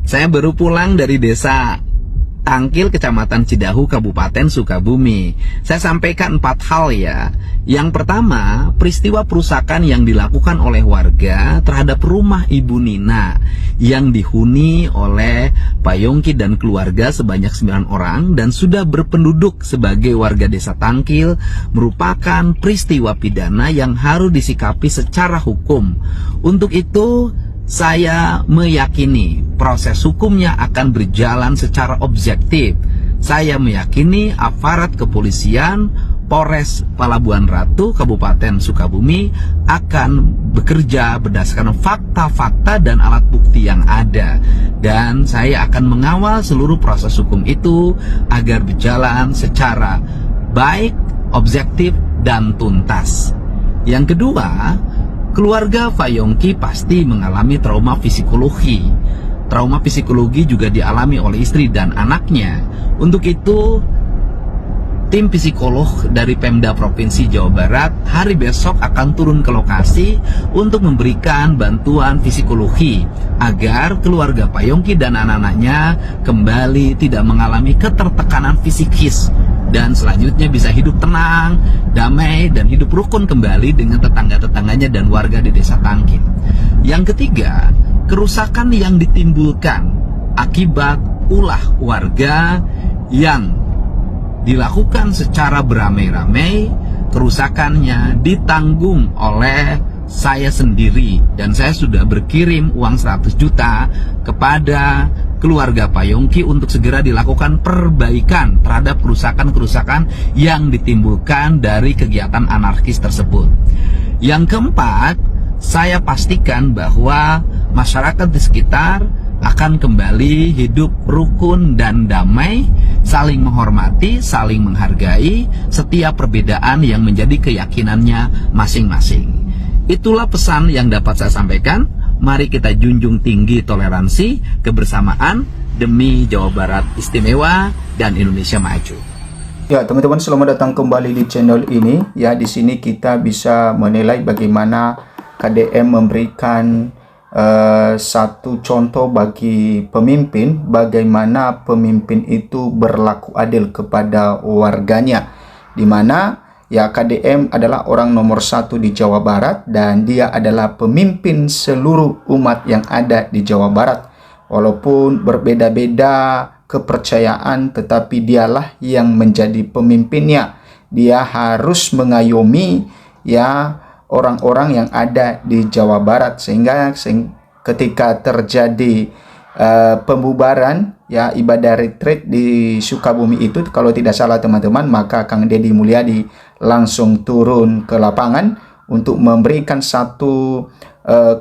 Saya baru pulang dari desa Tangkil, Kecamatan Cidahu, Kabupaten Sukabumi. Saya sampaikan 4 hal ya. Yang pertama, peristiwa perusakan yang dilakukan oleh warga terhadap rumah Ibu Nina yang dihuni oleh Pak Yongki dan keluarga sebanyak 9 orang dan sudah berpenduduk sebagai warga desa Tangkil merupakan peristiwa pidana yang harus disikapi secara hukum. Untuk itu, saya meyakini proses hukumnya akan berjalan secara objektif. Saya meyakini aparat kepolisian Polres Palabuhan Ratu Kabupaten Sukabumi akan bekerja berdasarkan fakta-fakta dan alat bukti yang ada. Dan saya akan mengawal seluruh proses hukum itu agar berjalan secara baik, objektif, dan tuntas. Yang kedua, keluarga Pak Yongki pasti mengalami trauma psikologi. Trauma psikologi juga dialami oleh istri dan anaknya. Untuk itu, tim psikolog dari Pemda Provinsi Jawa Barat hari besok akan turun ke lokasi untuk memberikan bantuan psikologi agar keluarga Pak Yongki dan anak-anaknya kembali tidak mengalami ketertekanan psikis dan selanjutnya bisa hidup tenang, damai, dan hidup rukun kembali dengan tetangga-tetangganya dan warga di desa Tangkil. Yang ketiga, kerusakan yang ditimbulkan akibat ulah warga yang dilakukan secara beramai-ramai, kerusakannya ditanggung oleh saya sendiri dan saya sudah berkirim uang 100 juta kepada keluarga Pak Yongki untuk segera dilakukan perbaikan terhadap kerusakan-kerusakan yang ditimbulkan dari kegiatan anarkis tersebut. Yang keempat, saya pastikan bahwa masyarakat di sekitar akan kembali hidup rukun dan damai, saling menghormati, saling menghargai setiap perbedaan yang menjadi keyakinannya masing-masing. Itulah pesan yang dapat saya sampaikan. Mari kita junjung tinggi toleransi, kebersamaan demi Jawa Barat istimewa dan Indonesia maju. Ya, teman-teman, selamat datang kembali di channel ini. Ya, di sini kita bisa menilai bagaimana KDM memberikan satu contoh bagi pemimpin, bagaimana pemimpin itu berlaku adil kepada warganya, di mana ya KDM adalah orang nomor 1 di Jawa Barat dan dia adalah pemimpin seluruh umat yang ada di Jawa Barat. Walaupun berbeda-beda kepercayaan, tetapi dialah yang menjadi pemimpinnya. Dia harus mengayomi ya orang-orang yang ada di Jawa Barat, sehingga ketika terjadi pembubaran ya ibadah retreat di Sukabumi itu, kalau tidak salah teman-teman, maka Kang Deddy Mulyadi langsung turun ke lapangan untuk memberikan satu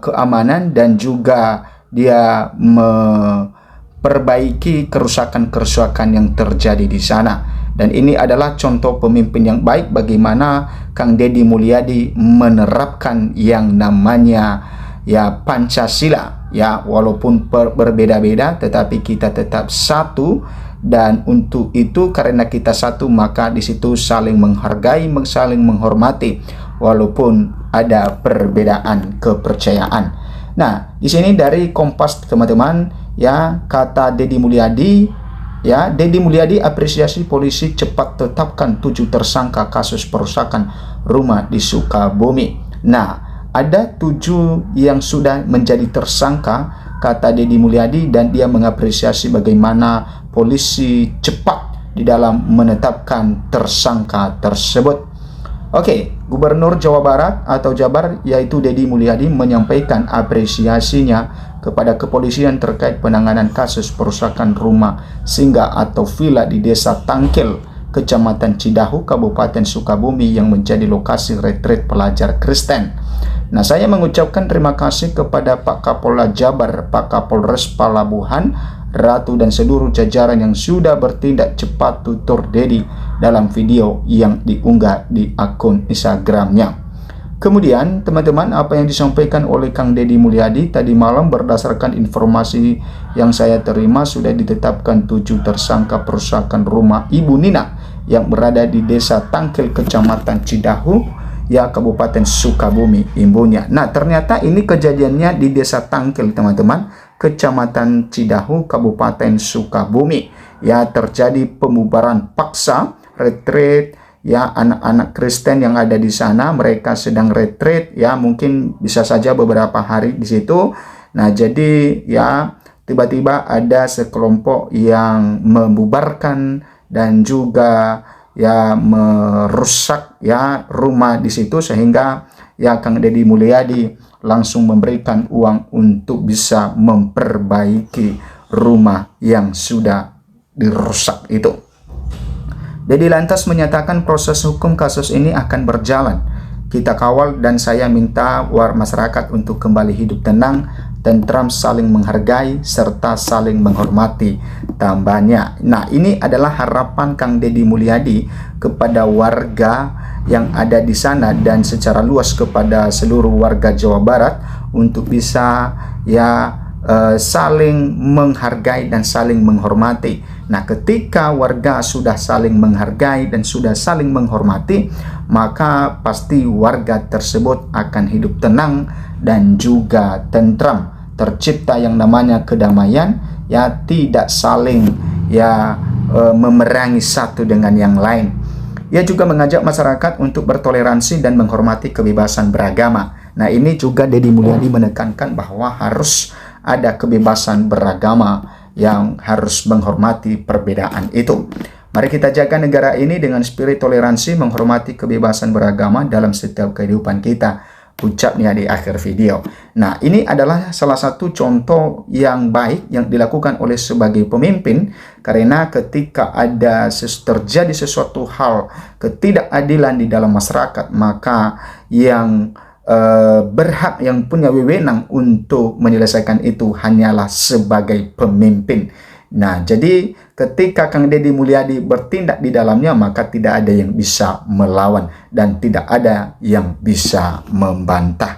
keamanan dan juga dia memperbaiki kerusakan-kerusakan yang terjadi di sana. Dan ini adalah contoh pemimpin yang baik bagaimana Kang Deddy Mulyadi menerapkan yang namanya ya Pancasila. Ya, walaupun berbeda-beda tetapi kita tetap satu, dan untuk itu karena kita satu maka di situ saling menghargai, saling menghormati walaupun ada perbedaan kepercayaan. Nah, di sini dari Kompas teman-teman ya, kata Deddy Mulyadi. Ya, Deddy Mulyadi apresiasi polisi cepat tetapkan 7 tersangka kasus perusakan rumah di Sukabumi. Nah, ada 7 yang sudah menjadi tersangka, kata Deddy Mulyadi, dan dia mengapresiasi bagaimana polisi cepat di dalam menetapkan tersangka tersebut. Oke, Gubernur Jawa Barat atau Jabar yaitu Deddy Mulyadi menyampaikan apresiasinya kepada kepolisian terkait penanganan kasus perusakan rumah singgah atau villa di Desa Tangkil, Kecamatan Cidahu, Kabupaten Sukabumi yang menjadi lokasi retreat pelajar Kristen. Nah, saya mengucapkan terima kasih kepada Pak Kapolda Jabar, Pak Kapolres Palabuhan Ratu dan seluruh jajaran yang sudah bertindak cepat, tutur Deddy dalam video yang diunggah di akun Instagramnya. Kemudian teman-teman, apa yang disampaikan oleh Kang Deddy Mulyadi tadi malam berdasarkan informasi yang saya terima sudah ditetapkan 7 tersangka perusakan rumah Ibu Nina yang berada di Desa Tangkil, Kecamatan Cidahu, ya Kabupaten Sukabumi, ibunya. Nah, ternyata ini kejadiannya di Desa Tangkil teman-teman, Kecamatan Cidahu, Kabupaten Sukabumi. Ya, terjadi pembubaran paksa retreat. Ya, anak-anak Kristen yang ada di sana, mereka sedang retreat. Ya, mungkin bisa saja beberapa hari di situ. Nah, jadi ya tiba-tiba ada sekelompok yang membubarkan dan juga ya merusak ya rumah di situ, sehingga ya Kang Deddy Mulyadi langsung memberikan uang untuk bisa memperbaiki rumah yang sudah dirusak itu. Dedi lantas menyatakan proses hukum kasus ini akan berjalan. Kita kawal dan saya minta masyarakat untuk kembali hidup tenang, tentram, saling menghargai, serta saling menghormati, tambahnya. Nah, ini adalah harapan Kang Deddy Mulyadi kepada warga yang ada di sana dan secara luas kepada seluruh warga Jawa Barat untuk bisa ya saling menghargai dan saling menghormati. Nah, ketika warga sudah saling menghargai dan sudah saling menghormati, maka pasti warga tersebut akan hidup tenang dan juga tentram. Tercipta yang namanya kedamaian, ya tidak saling ya memerangi satu dengan yang lain. Ia juga mengajak masyarakat untuk bertoleransi dan menghormati kebebasan beragama. Nah, ini juga Deddy Mulyadi menekankan bahwa harus ada kebebasan beragama yang harus menghormati perbedaan itu. Mari kita jaga negara ini dengan spirit toleransi, menghormati kebebasan beragama dalam setiap kehidupan kita, ucapnya di akhir video. Nah, ini adalah salah satu contoh yang baik yang dilakukan oleh sebagai pemimpin, karena ketika ada terjadi sesuatu hal ketidakadilan di dalam masyarakat, maka yang berhak, yang punya wewenang untuk menyelesaikan itu hanyalah sebagai pemimpin. Nah, jadi ketika Kang Deddy Mulyadi bertindak di dalamnya, maka tidak ada yang bisa melawan dan tidak ada yang bisa membantah.